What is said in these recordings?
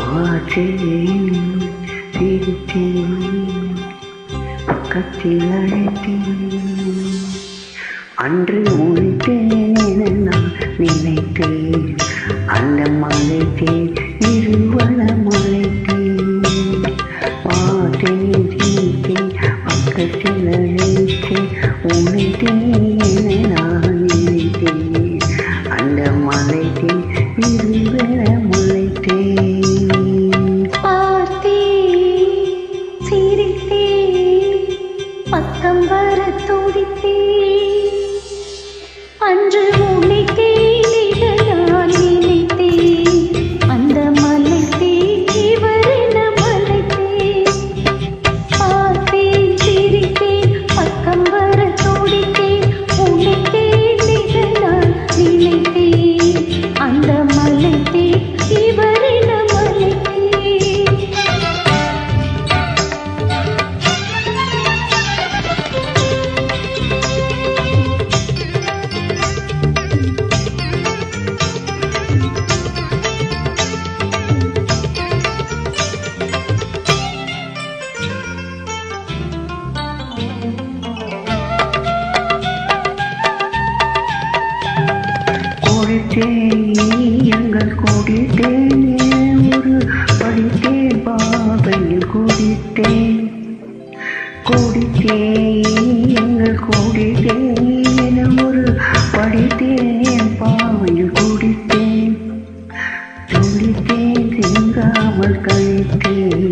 பார்த்தேன் சிரித்தேன் பக்கத்தில் அழைத்தேன் அன்று உழைத்தேன் என நான் நினைத்தேன் அந்த மலைத்தேன் இருவளம் அழைத்தேன் பார்த்தேன் சிரித்தேன் பக்கத்தில் அழைத்தேன் உழைத்தேன் என நான் நினைத்தேன் அந்த மலைத்தேன் இருவளம் அழைத்தேன் பக்கம் வர துடித்தேன் அன்று உழைத்தேன் நான் நினைத்தேன் அந்த மலைத்தேன் இவரென மலைத்தேன் பார்த்தேன் சிரித்தேன் பக்கம் வர துடித்தேன் உழைத்தேன் நான் நினைத்தேன் அந்த மலைத்தேன் இவரென மலைத்தேன் எங்கள் கொடித்தேன் ஒரு படித்தேன் பாவையில் குடித்தேன் எங்கள் கொடித்தேன் ஒரு படித்தேன் பாவையில் குடித்தேன் துடித்தேன் சிங்காமல் கழித்தேன்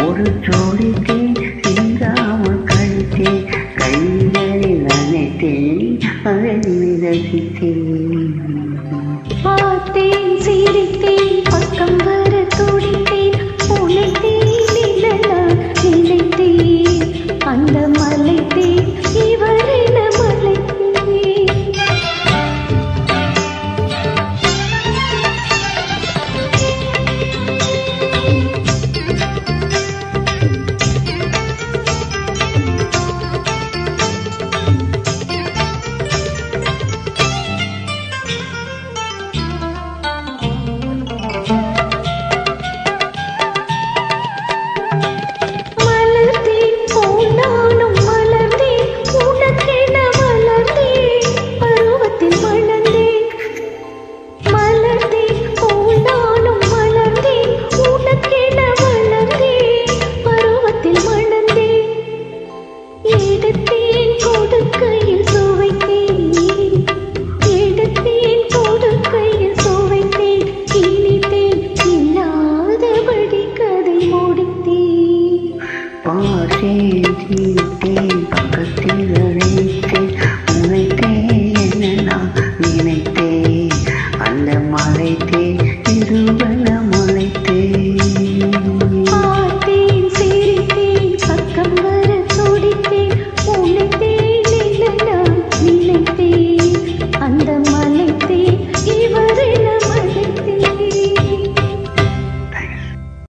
ஒரு ஜோடித்தேன் சிங்காமல் கழித்தேன் கைகளில் நினைத்தேன் அதை ரசித்தேன் பார்த்தேன் சிரித்தேன் பக்கம் வர துடி